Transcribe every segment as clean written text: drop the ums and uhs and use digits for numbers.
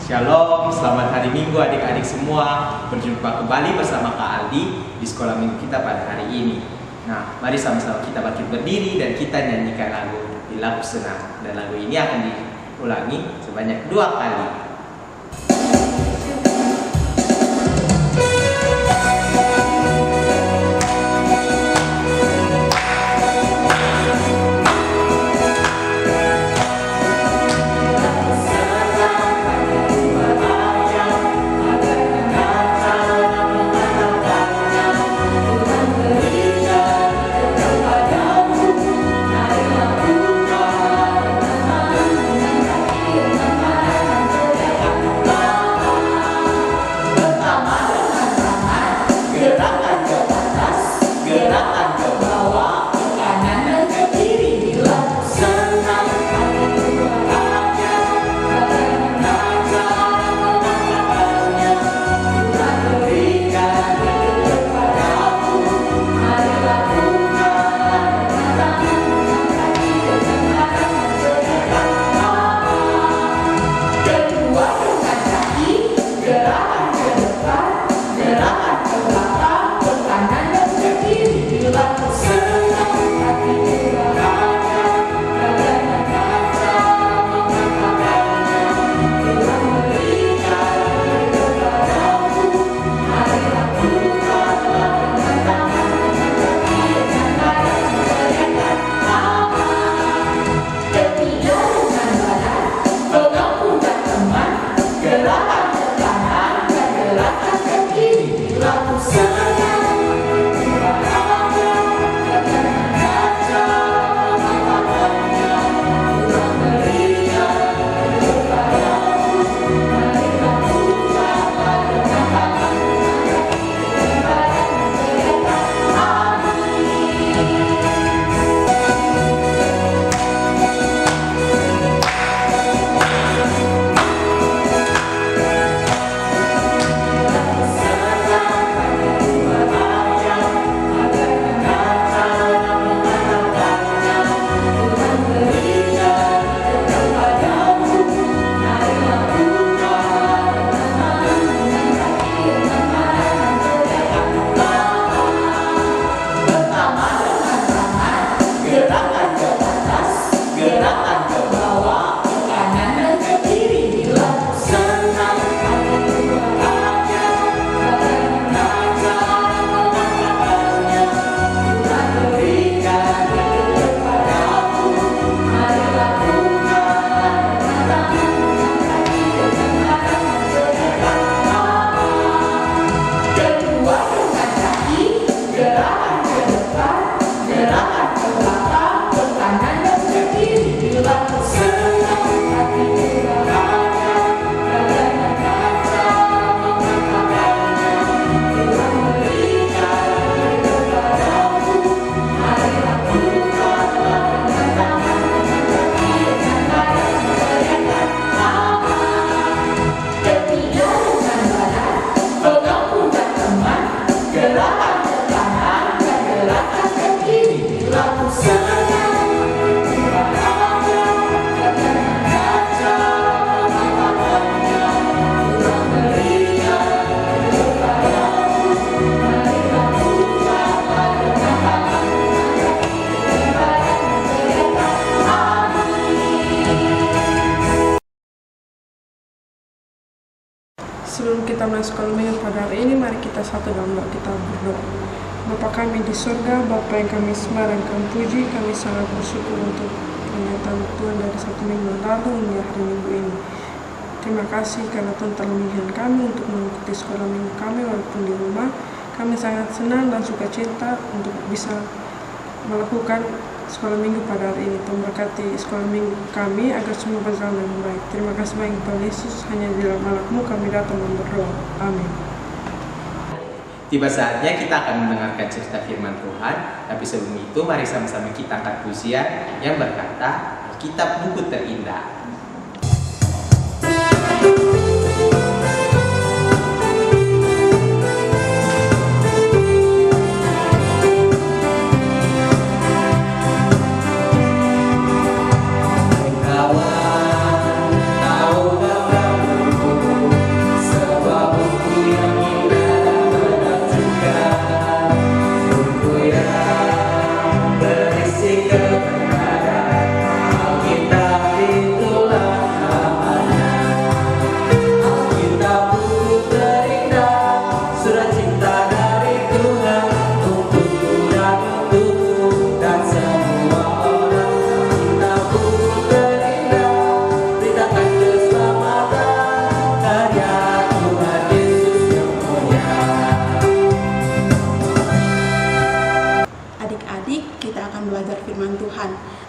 Shalom, selamat hari Minggu adik-adik semua. Berjumpa kembali bersama Kak Aldi di sekolah minggu kita pada hari ini. Nah, mari sama-sama kita bangkit berdiri dan kita nyanyikan lagu di lagu senang. Dan lagu ini akan diulangi sebanyak 2 kali. Sebelum kita mulai sekolah minggu pada hari ini, mari kita satu dalam doa kita berdoa. Bapa kami di surga, Bapa yang kami sembah dan kami puji, kami sangat bersyukur untuk pernyataan Tuhan dari 1 minggu lalu hingga hari Minggu ini. Terima kasih karena Tuhan telah memilih kami untuk mengikuti sekolah minggu kami walaupun di rumah. Kami sangat senang dan sukacita untuk bisa melakukan sekolah minggu pada hari ini. Tuhan berkati sekolah minggu kami agar semua berjalan dengan baik. Terima kasih banyak Tuhan Yesus, hanya di dalam nama-Mu kami datang dan berdoa. Amin. Tiba saatnya kita akan mendengarkan cerita firman Tuhan. Tapi sebelum itu mari sama-sama kita angkat pujian yang berkata, Kitab Buku Terindah. Kawan, tahu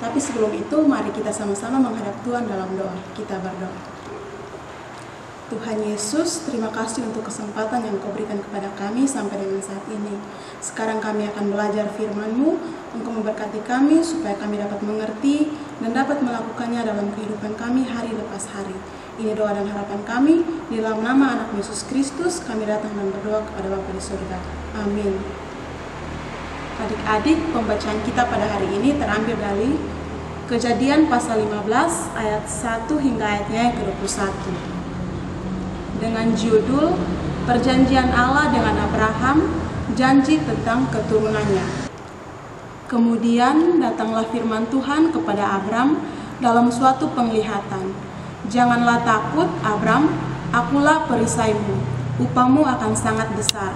Tapi sebelum itu, mari kita sama-sama menghadap Tuhan dalam doa. Kita berdoa. Tuhan Yesus, terima kasih untuk kesempatan yang Kau berikan kepada kami sampai dengan saat ini. Sekarang kami akan belajar firman-Mu. Engkau memberkati kami supaya kami dapat mengerti dan dapat melakukannya dalam kehidupan kami hari lepas hari. Ini doa dan harapan kami. Di dalam nama anak Yesus Kristus, kami datang dan berdoa kepada Bapa di surga. Amin. Adik-adik, pembacaan kita pada hari ini terambil dari Kejadian pasal 15 ayat 1 hingga ayatnya yang ke-21. Dengan judul Perjanjian Allah dengan Abraham, janji tentang keturunannya. Kemudian datanglah firman Tuhan kepada Abram dalam suatu penglihatan. Janganlah takut, Abram, akulah perisaimu, upamu akan sangat besar.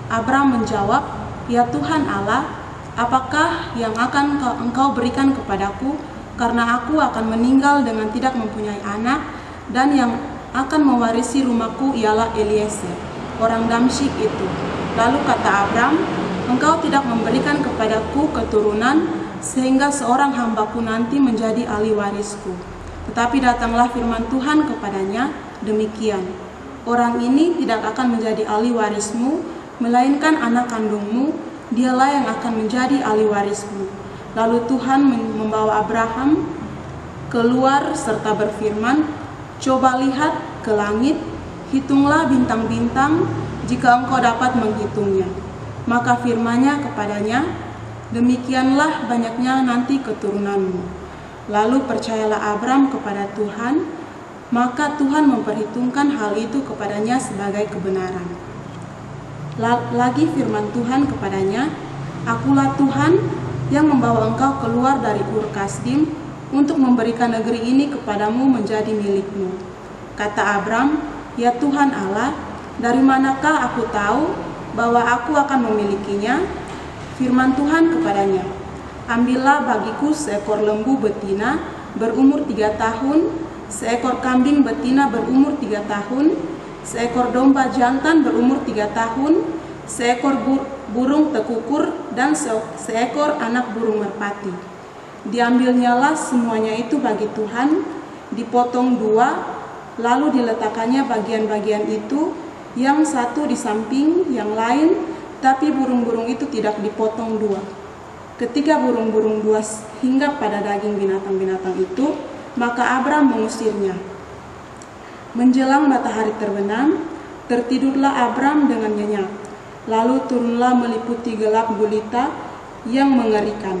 Abram menjawab, ya Tuhan Allah, apakah yang akan engkau berikan kepadaku, karena aku akan meninggal dengan tidak mempunyai anak, dan yang akan mewarisi rumahku ialah Eliezer, orang Damsyik itu. Lalu kata Abram, engkau tidak memberikan kepadaku keturunan, sehingga seorang hambaku nanti menjadi ahli warisku. Tetapi datanglah firman Tuhan kepadanya, demikian, orang ini tidak akan menjadi ahli warismu, melainkan anak kandungmu, dialah yang akan menjadi ahli warismu. Lalu Tuhan membawa Abraham keluar serta berfirman, coba lihat ke langit, hitunglah bintang-bintang jika engkau dapat menghitungnya. Maka firman-Nya kepadanya, demikianlah banyaknya nanti keturunanmu. Lalu percayalah Abram kepada Tuhan, maka Tuhan memperhitungkan hal itu kepadanya sebagai kebenaran. Lagi firman Tuhan kepadanya, akulah Tuhan yang membawa engkau keluar dari Ur Kasdim untuk memberikan negeri ini kepadamu menjadi milikmu. Kata Abram, ya Tuhan Allah, dari manakah aku tahu bahwa aku akan memilikinya? Firman Tuhan kepadanya, ambillah bagiku seekor lembu betina berumur 3 tahun, seekor kambing betina berumur 3 tahun, seekor domba jantan berumur 3 tahun, seekor burung tekukur, dan seekor anak burung merpati. Diambilnyalah semuanya itu bagi Tuhan, dipotong 2, lalu diletakkannya bagian-bagian itu, yang satu di samping yang lain, tapi burung-burung itu tidak dipotong 2. Ketika burung-burung 2 hinggap pada daging binatang-binatang itu, maka Abram mengusirnya. Menjelang matahari terbenam, tertidurlah Abram dengan nyenyak. Lalu turunlah meliputi gelap gulita yang mengerikan.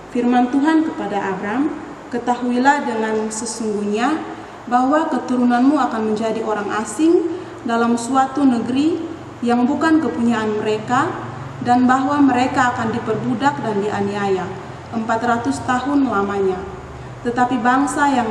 Firman Tuhan kepada Abram, ketahuilah dengan sesungguhnya bahwa keturunanmu akan menjadi orang asing dalam suatu negeri yang bukan kepunyaan mereka, dan bahwa mereka akan diperbudak dan dianiaya 400 tahun lamanya. Tetapi bangsa yang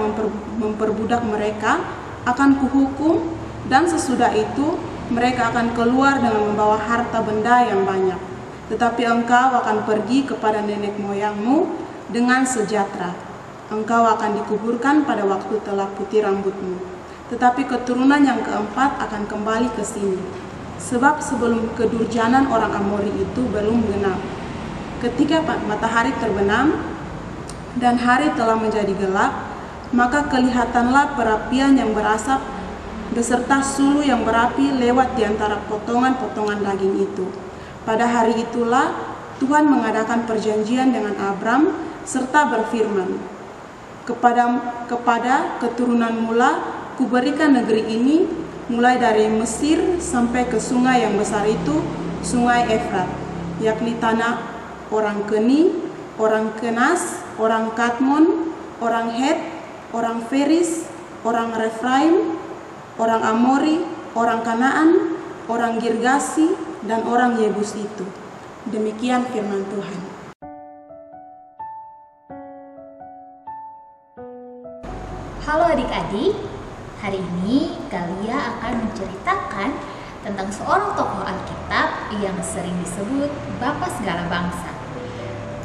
memperbudak mereka akan kuhukum, dan sesudah itu mereka akan keluar dengan membawa harta benda yang banyak. Tetapi engkau akan pergi kepada nenek moyangmu dengan sejahtera. Engkau akan dikuburkan pada waktu telah putih rambutmu. Tetapi keturunan yang keempat akan kembali ke sini. Sebab sebelum kedurjanan orang Amori itu belum genap. Ketika matahari terbenam dan hari telah menjadi gelap, maka kelihatanlah perapian yang berasap beserta sulu yang berapi lewat di antara potongan-potongan daging itu. Pada hari itulah Tuhan mengadakan perjanjian dengan Abram serta berfirman, kepada keturunan mula kuberikan negeri ini, mulai dari Mesir sampai ke sungai yang besar itu, sungai Efrat, yakni tanah orang Keni, orang Kenas, orang Kadmon, orang Het, orang Feris, orang Refraim, orang Amori, orang Kanaan, orang Girgasi, dan orang Yebus itu. Demikian firman Tuhan. Halo adik-adik, hari ini Galia akan menceritakan tentang seorang tokoh Alkitab yang sering disebut Bapa Segala Bangsa.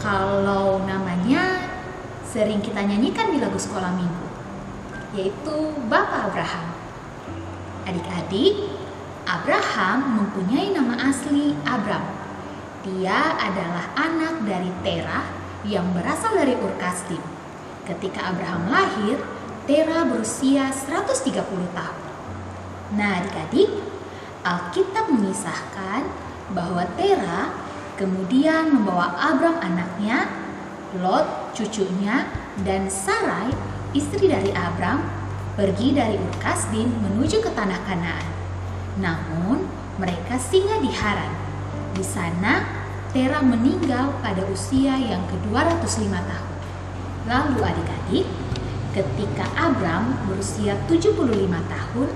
Kalau namanya sering kita nyanyikan di lagu sekolah minggu, yaitu Bapak Abraham. Adik-adik, Abraham mempunyai nama asli Abram. Dia adalah anak dari Terah yang berasal dari Ur Kasdim. Ketika Abraham lahir, Tera berusia 130 tahun. Nah, adik-adik, Alkitab mengisahkan bahwa Tera kemudian membawa Abram anaknya, Lot cucunya, dan Sarai istri dari Abram pergi dari Ur Kasdim menuju ke tanah Kanaan. Namun mereka singgah di Haran. Di sana Tera meninggal pada usia yang ke-205 tahun. Lalu adik-adik, ketika Abram berusia 75 tahun,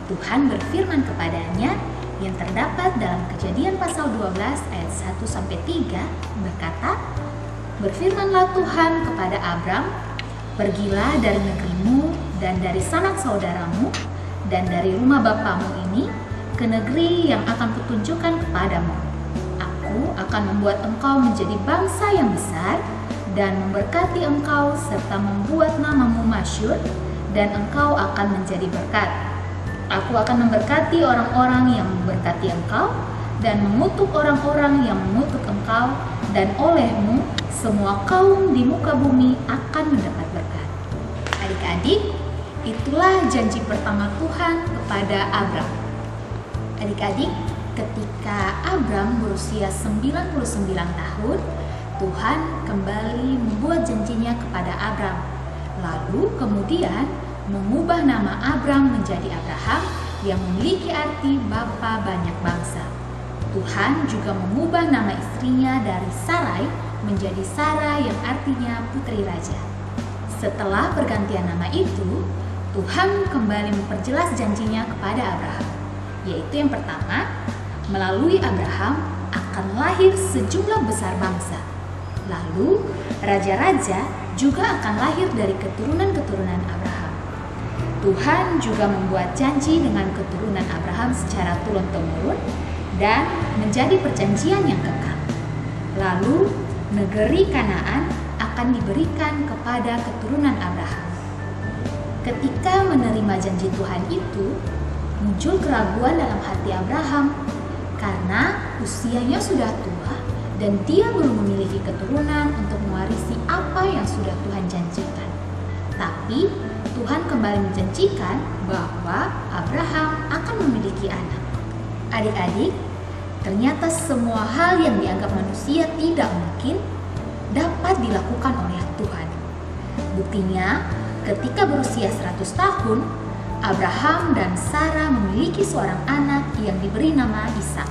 Tuhan berfirman kepadanya yang terdapat dalam Kejadian pasal 12 ayat 1-3 berkata, "Berfirmanlah Tuhan kepada Abram, pergilah dari negerimu dan dari sanak saudaramu dan dari rumah bapamu ini ke negeri yang akan kutunjukkan kepadamu. Aku akan membuat engkau menjadi bangsa yang besar dan memberkati engkau serta membuat namamu masyhur, dan engkau akan menjadi berkat. Aku akan memberkati orang-orang yang memberkati engkau dan mengutuk orang-orang yang mengutuk engkau, dan olehmu semua kaum di muka bumi akan mendapat berkat." Adik-adik, itulah janji pertama Tuhan kepada Abram. Adik-adik, ketika Abram berusia 99 tahun, Tuhan kembali membuat janjinya kepada Abram. Lalu kemudian mengubah nama Abram menjadi Abraham yang memiliki arti bapa banyak bangsa. Tuhan juga mengubah nama istrinya dari Sarai menjadi Sarah yang artinya putri raja. Setelah pergantian nama itu, Tuhan kembali memperjelas janjinya kepada Abraham, yaitu yang pertama, melalui Abraham akan lahir sejumlah besar bangsa. Lalu, raja-raja juga akan lahir dari keturunan-keturunan Abraham. Tuhan juga membuat janji dengan keturunan Abraham secara turun-temurun dan menjadi perjanjian yang kekal. Lalu, negeri Kanaan akan diberikan kepada keturunan Abraham. Ketika menerima janji Tuhan itu, muncul keraguan dalam hati Abraham karena usianya sudah tua dan dia belum memiliki keturunan untuk mewarisi apa yang sudah Tuhan janjikan. Tapi Tuhan kembali menjanjikan bahwa Abraham akan memiliki anak. Adik-adik, ternyata semua hal yang dianggap manusia tidak mungkin dapat dilakukan oleh Tuhan. Buktinya, ketika berusia 100 tahun, Abraham dan Sarah memiliki seorang anak yang diberi nama Ishak.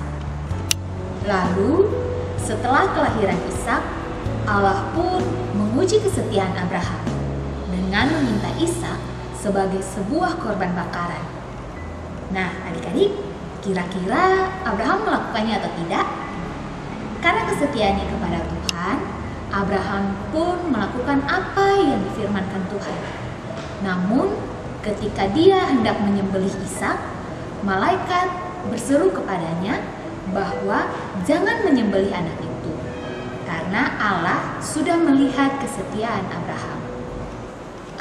Lalu, setelah kelahiran Ishak, Allah pun menguji kesetiaan Abraham dengan meminta Ishak sebagai sebuah korban bakaran. Nah, adik-adik, kira-kira Abraham melakukannya atau tidak? Karena kesetiaannya kepada Tuhan, Abraham pun melakukan apa yang difirmankan Tuhan. Namun, ketika dia hendak menyembelih Ishak, malaikat berseru kepadanya bahwa jangan menyembelih anak itu, karena Allah sudah melihat kesetiaan Abraham.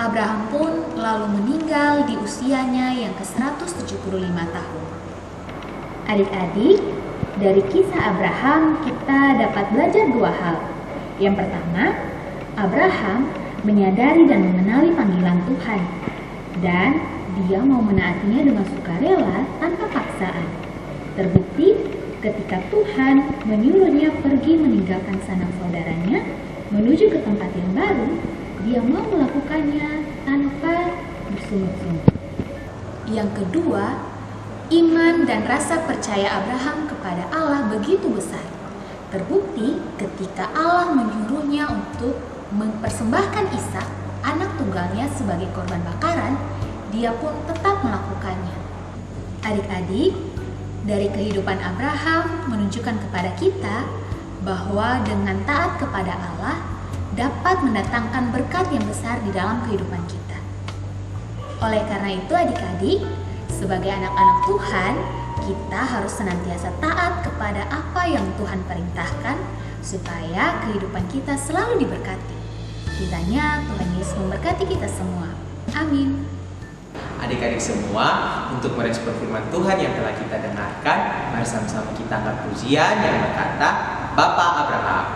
Abraham pun lalu meninggal di usianya yang ke-175 tahun. Adik-adik, dari kisah Abraham kita dapat belajar dua hal. Yang pertama, Abraham menyadari dan mengenali panggilan Tuhan, dan dia mau menaatinya dengan sukarela tanpa paksaan. Terbukti ketika Tuhan menyuruhnya pergi meninggalkan sanak saudaranya menuju ke tempat yang baru, dia mau melakukannya tanpa bersungut-sungut. Yang kedua, iman dan rasa percaya Abraham kepada Allah begitu besar. Terbukti ketika Allah menyuruhnya untuk mempersembahkan Ishak, anak tunggalnya, sebagai korban bakaran, dia pun tetap melakukannya. Adik-adik, dari kehidupan Abraham menunjukkan kepada kita bahwa dengan taat kepada Allah dapat mendatangkan berkat yang besar di dalam kehidupan kita. Oleh karena itu adik-adik, sebagai anak-anak Tuhan, kita harus senantiasa taat kepada apa yang Tuhan perintahkan supaya kehidupan kita selalu diberkati. Kiranya Tuhan Yesus memberkati kita semua. Amin. Adik-adik semua, untuk merespon firman Tuhan yang telah kita dengarkan, mari sama-sama kita angkat pujian yang berkata, Bapa Abraham.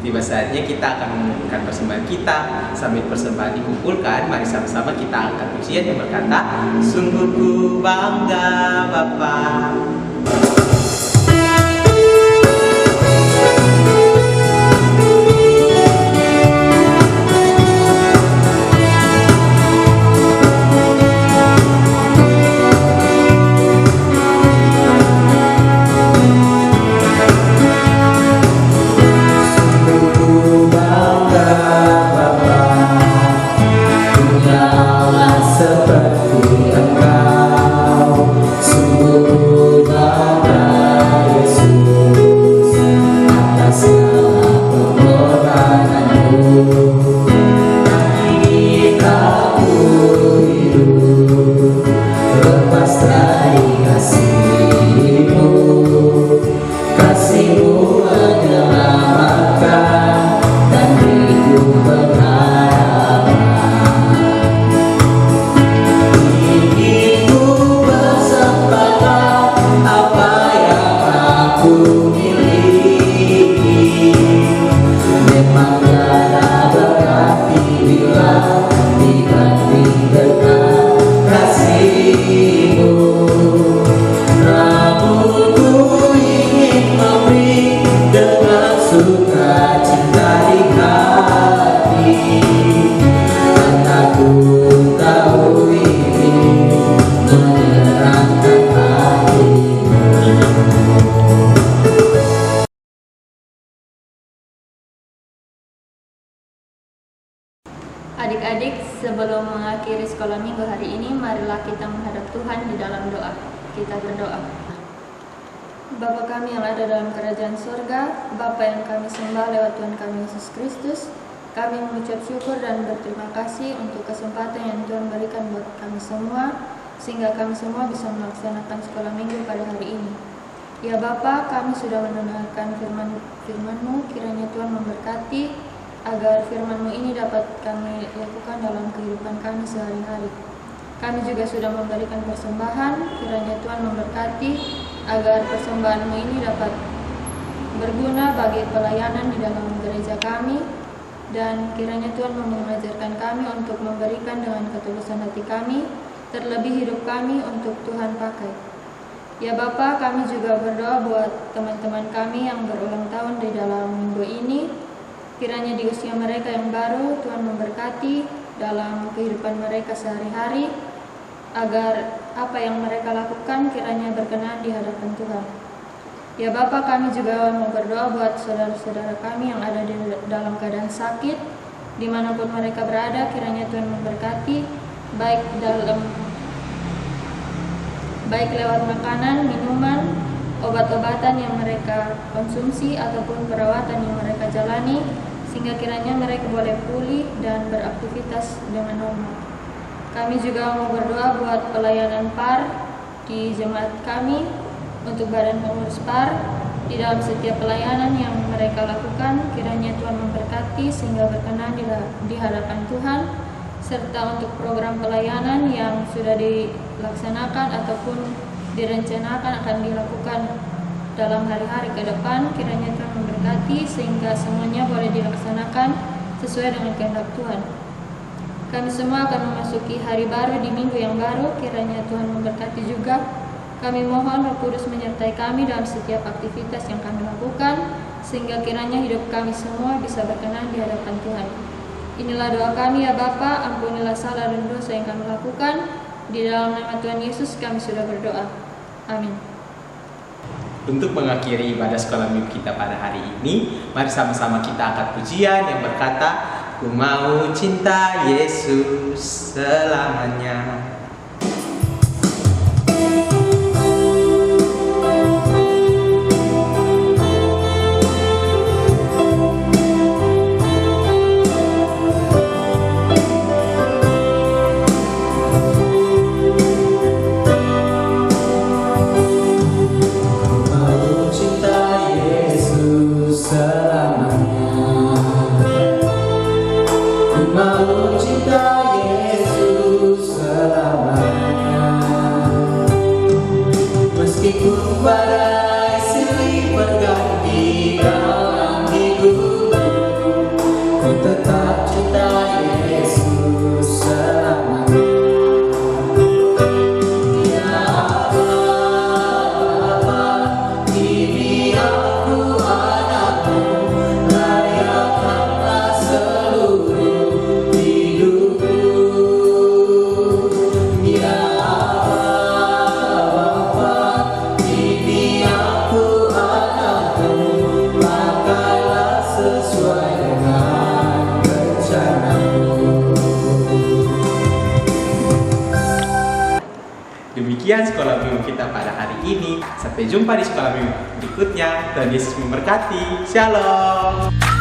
tiba saatnya kita akan mengumumkan persembahan kita. Sambil persembahan dikumpulkan, mari sama-sama kita angkat pujian yang berkata, sungguh ku bangga Bapa. Adik-adik, sebelum mengakhiri sekolah minggu hari ini, marilah kita menghadap Tuhan di dalam doa. Kita berdoa. Bapa kami yang ada dalam kerajaan surga, Bapa yang kami sembah lewat Tuhan kami Yesus Kristus, kami mengucap syukur dan berterima kasih untuk kesempatan yang Tuhan berikan buat kami semua, sehingga kami semua bisa melaksanakan sekolah minggu pada hari ini. Ya Bapa, kami sudah mendengarkan firman-Mu, kiranya Tuhan memberkati, agar firman-Mu ini dapat kami lakukan dalam kehidupan kami sehari-hari. Kami juga sudah memberikan persembahan, kiranya Tuhan memberkati agar persembahan-Mu ini dapat berguna bagi pelayanan di dalam gereja kami, dan kiranya Tuhan mengajarkan kami untuk memberikan dengan ketulusan hati kami, terlebih hidup kami untuk Tuhan pakai. Ya Bapa, kami juga berdoa buat teman-teman kami yang berulang tahun di dalam minggu ini. Kiranya di usia mereka yang baru, Tuhan memberkati dalam kehidupan mereka sehari-hari, agar apa yang mereka lakukan kiranya berkenan di hadapan Tuhan. Ya Bapa, kami juga mau berdoa buat saudara-saudara kami yang ada di dalam keadaan sakit, dimanapun mereka berada, kiranya Tuhan memberkati, baik lewat makanan, minuman, obat-obatan yang mereka konsumsi ataupun perawatan yang mereka jalani, sehingga kiranya mereka boleh pulih dan beraktivitas dengan normal. Kami juga mau berdoa buat pelayanan PAR di jemaat kami, untuk badan pengurus PAR, di dalam setiap pelayanan yang mereka lakukan, kiranya Tuhan memberkati sehingga berkenan di hadapan Tuhan, serta untuk program pelayanan yang sudah dilaksanakan ataupun direncanakan akan dilakukan dalam hari-hari ke depan, kiranya Tuhan memberkati sehingga semuanya boleh dilaksanakan sesuai dengan kehendak Tuhan. Kami semua akan memasuki hari baru di minggu yang baru, kiranya Tuhan memberkati juga. Kami mohon Roh Kudus menyertai kami dalam setiap aktivitas yang kami lakukan, sehingga kiranya hidup kami semua bisa berkenan di hadapan Tuhan. Inilah doa kami ya Bapa, ampunilah salah dan dosa yang kami lakukan. Di dalam nama Tuhan Yesus kami sudah berdoa. Amin. Untuk mengakhiri ibadah sekolah minggu kita pada hari ini, mari sama-sama kita angkat pujian yang berkata, ku mau cinta Yesus selamanya. Badai silih berganti dalam hidupku, sekian sekolah minggu kita pada hari ini. Sampai jumpa di sekolah minggu berikutnya. Tuhan Yesus memberkati. Shalom.